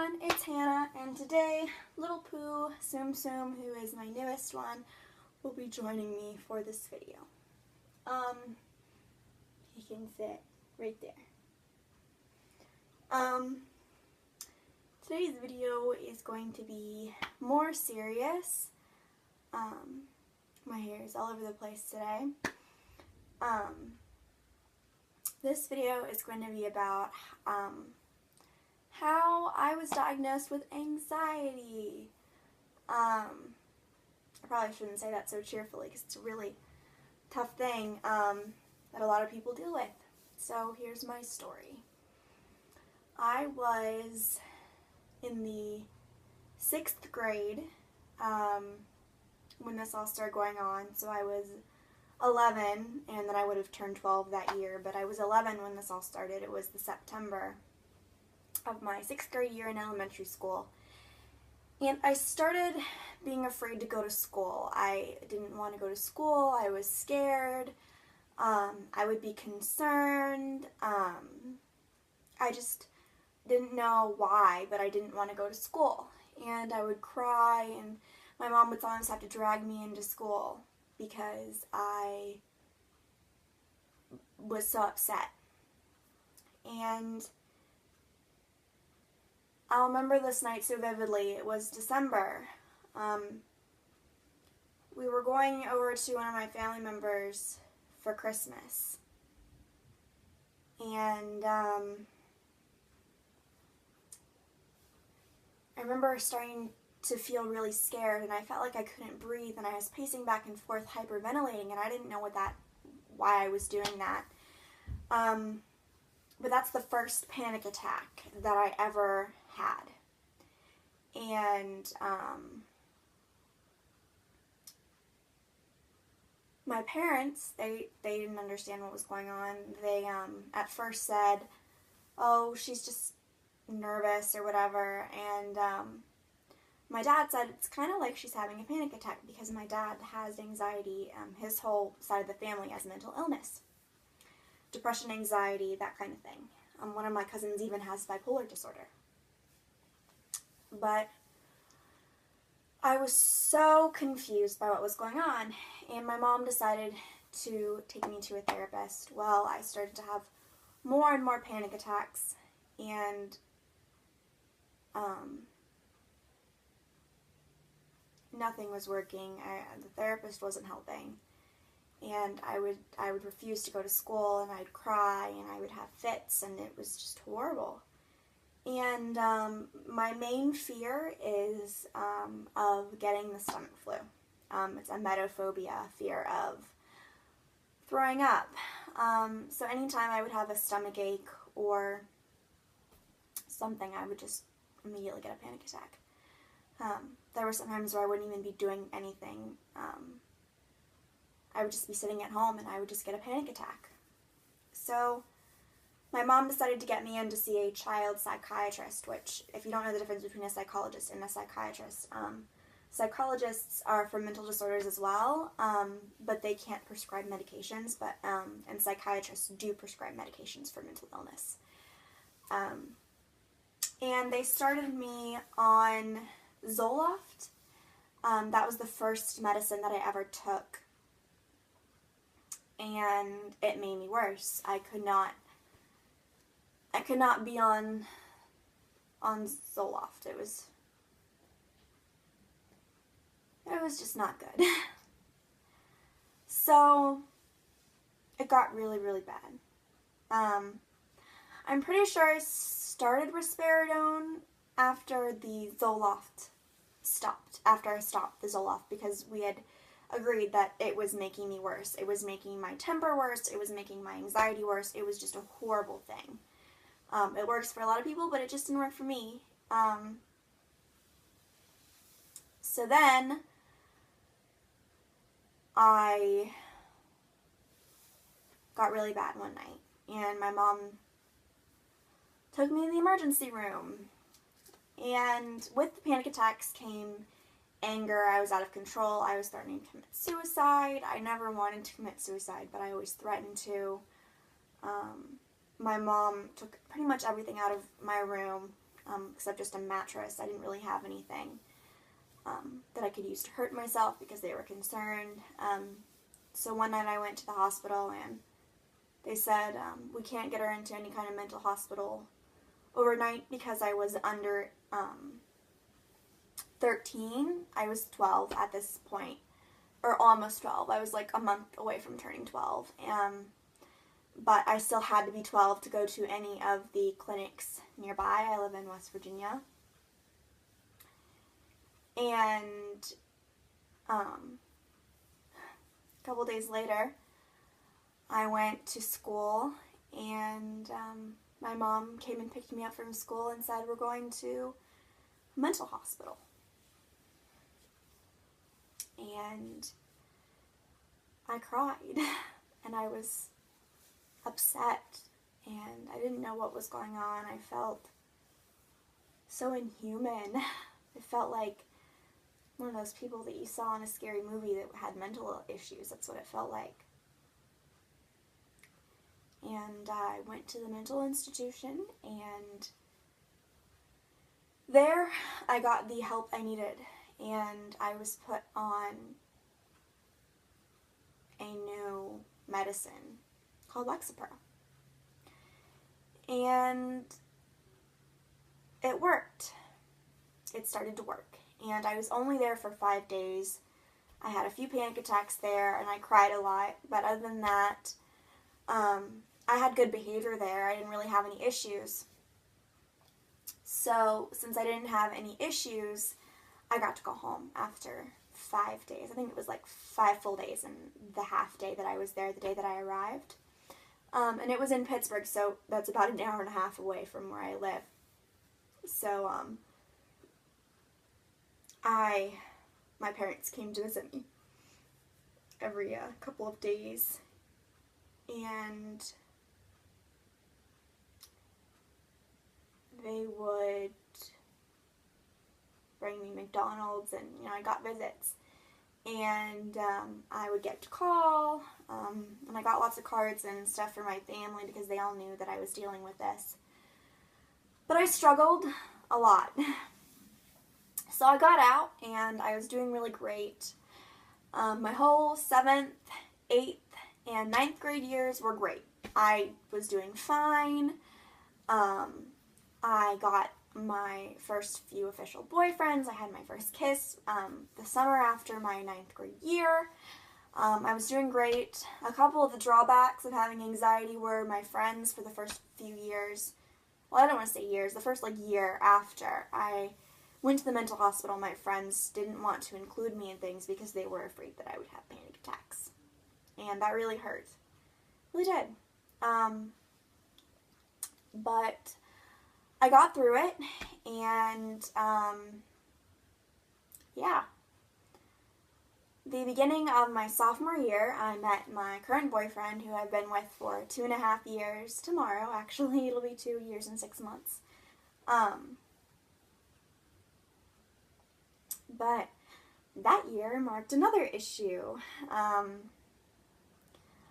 everyone, it's Hannah, and today Little Pooh Tsum Tsum, who is my newest one, will be joining me for this video. He can sit right there. Today's video is going to be more serious. My hair is all over the place today. This video is going to be about how I was diagnosed with anxiety. I probably shouldn't say that so cheerfully because it's a really tough thing that a lot of people deal with. So here's my story. I was in the 6th grade when this all started going on. So I was 11, and then I would have turned 12 that year, but I was 11 when this all started. It was the September of my 6th grade year in elementary school, and I started being afraid to go to school. I didn't want to go to school. I was scared. I would be concerned. I just didn't know why, but I didn't want to go to school, and I would cry, and my mom would sometimes have to drag me into school because I was so upset. And I'll remember this night so vividly. It was December. We were going over to one of my family members for Christmas. And I remember starting to feel really scared, and I felt like I couldn't breathe, and I was pacing back and forth, hyperventilating, and I didn't know why I was doing that. But that's the first panic attack that I ever had. And my parents, they didn't understand what was going on. They at first said, "Oh, she's just nervous or whatever," and my dad said it's kind of like she's having a panic attack because my dad has anxiety. His whole side of the family has mental illness, depression, anxiety, that kind of thing. One of my cousins even has bipolar disorder. But I was so confused by what was going on, and my mom decided to take me to a therapist. Well, I started to have more and more panic attacks, and nothing was working. The therapist wasn't helping, and I would refuse to go to school, and I'd cry, and I would have fits, and it was just horrible. And my main fear is of getting the stomach flu. It's emetophobia, fear of throwing up. So anytime I would have a stomach ache or something, I would just immediately get a panic attack. There were some times where I wouldn't even be doing anything. I would just be sitting at home and I would just get a panic attack. So my mom decided to get me in to see a child psychiatrist, which, if you don't know the difference between a psychologist and a psychiatrist, psychologists are for mental disorders as well, but they can't prescribe medications, and psychiatrists do prescribe medications for mental illness. And they started me on Zoloft. That was the first medicine that I ever took, and it made me worse. I could not be on Zoloft. It was just not good. So it got really, really bad. I'm pretty sure I started risperidone after the Zoloft stopped, after I stopped the Zoloft, because we had agreed that it was making me worse. It was making my temper worse. It was making my anxiety worse. It was just a horrible thing. It works for a lot of people, but it just didn't work for me. So then I got really bad one night, and my mom took me to the emergency room. And with the panic attacks came anger. I was out of control. I was threatening to commit suicide. I never wanted to commit suicide, but I always threatened to. My mom took pretty much everything out of my room, except just a mattress. I didn't really have anything that I could use to hurt myself because they were concerned. So one night I went to the hospital and they said, we can't get her into any kind of mental hospital overnight because I was under 13. I was 12 at this point, or almost 12. I was like a month away from turning 12. But I still had to be 12 to go to any of the clinics nearby. I live in West Virginia. And a couple days later, I went to school, and my mom came and picked me up from school and said, we're going to a mental hospital. And I cried, and I was upset, and I didn't know what was going on. I felt so inhuman. It felt like one of those people that you saw in a scary movie that had mental issues. That's what it felt like. And I went to the mental institution, and there I got the help I needed, and I was put on a new medicine called Lexapro. And it worked. It started to work. And I was only there for 5 days. I had a few panic attacks there, and I cried a lot. But other than that, I had good behavior there. I didn't really have any issues. So, since I didn't have any issues, I got to go home after 5 days. I think it was like 5 full days and the half day that I was there, the day that I arrived. And it was in Pittsburgh, so that's about an hour and a half away from where I live. So, my parents came to visit me every couple of days, and they would bring me McDonald's, and, I got visits. And I would get to call, and I got lots of cards and stuff for my family because they all knew that I was dealing with this. But I struggled a lot. So I got out, and I was doing really great. My whole 7th, 8th, and 9th grade years were great. I was doing fine. I got my first few official boyfriends. I had my first kiss the summer after my 9th grade year. I was doing great. A couple of the drawbacks of having anxiety were my friends for the first few years. Well, I don't want to say years. The first year after I went to the mental hospital, my friends didn't want to include me in things because they were afraid that I would have panic attacks. And that really hurt. Really did. But I got through it, and yeah. The beginning of my sophomore year, I met my current boyfriend, who I've been with for 2.5 years. Tomorrow, actually, it'll be 2 years and 6 months. But that year marked another issue.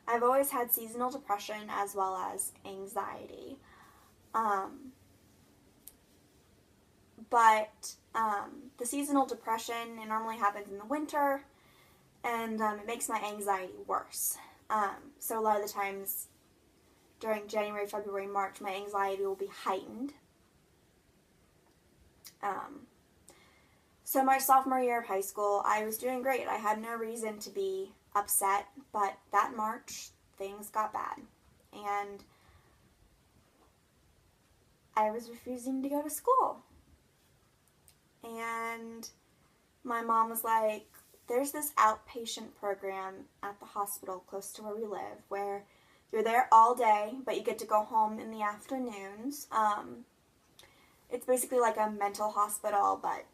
I've always had seasonal depression as well as anxiety. But the seasonal depression, it normally happens in the winter, and it makes my anxiety worse. So a lot of the times during January, February, March, my anxiety will be heightened. So my sophomore year of high school, I was doing great. I had no reason to be upset, but that March, things got bad. And I was refusing to go to school. And my mom was like, there's this outpatient program at the hospital close to where we live where you're there all day, but you get to go home in the afternoons. It's basically like a mental hospital, but,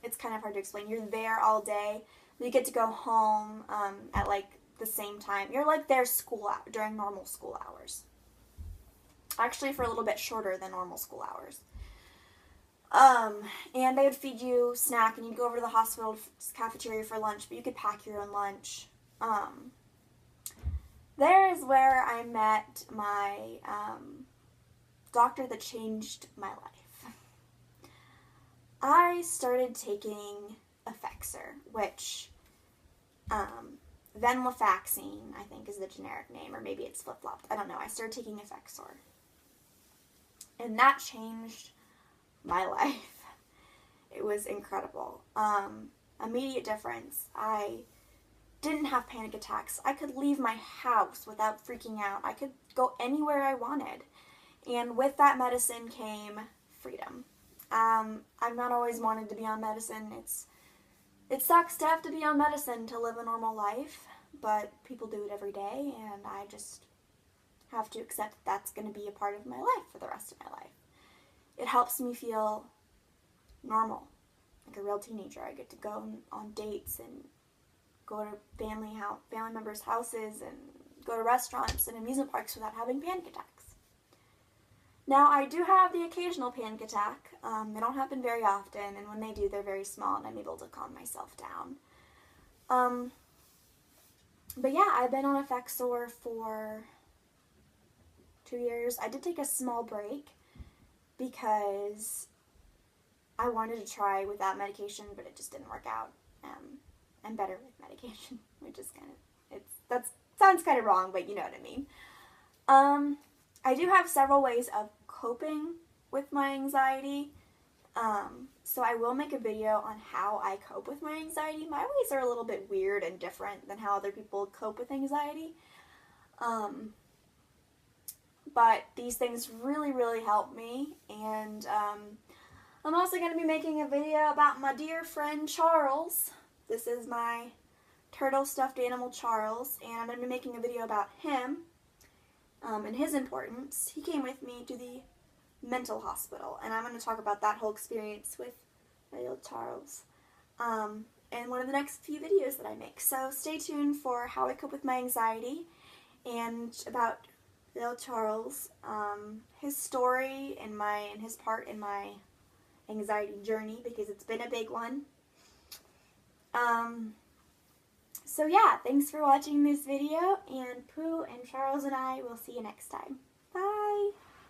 it's kind of hard to explain. You're there all day, but you get to go home at, the same time. You're, there during normal school hours. Actually, for a little bit shorter than normal school hours. And they would feed you snack, and you'd go over to the hospital cafeteria for lunch, but you could pack your own lunch. There is where I met my doctor that changed my life. I started taking Effexor, which venlafaxine, I think, is the generic name, or maybe it's flip-flopped. I don't know. I started taking Effexor. And that changed my life. It was incredible. Immediate difference. I didn't have panic attacks. I could leave my house without freaking out. I could go anywhere I wanted. And with that medicine came freedom. I've not always wanted to be on medicine. It sucks to have to be on medicine to live a normal life, but people do it every day, and I just have to accept that that's going to be a part of my life for the rest of my life. It helps me feel normal, like a real teenager. I get to go on dates and go to family members' houses and go to restaurants and amusement parks without having panic attacks. Now, I do have the occasional panic attack. They don't happen very often, and when they do, they're very small, and I'm able to calm myself down. But yeah, I've been on Effexor for 2 years. I did take a small break because I wanted to try without medication, but it just didn't work out. I'm better with medication, which is that sounds kind of wrong, but you know what I mean. I do have several ways of coping with my anxiety. So I will make a video on how I cope with my anxiety. My ways are a little bit weird and different than how other people cope with anxiety. But these things really, really help me. And I'm also going to be making a video about my dear friend Charles. This is my turtle stuffed animal Charles, and I'm going to be making a video about him and his importance. He came with me to the mental hospital, and I'm going to talk about that whole experience with my little Charles in one of the next few videos that I make. So stay tuned for how I cope with my anxiety and about little Charles, his story and his part in my anxiety journey, because it's been a big one. So yeah, thanks for watching this video, and Pooh and Charles and I will see you next time.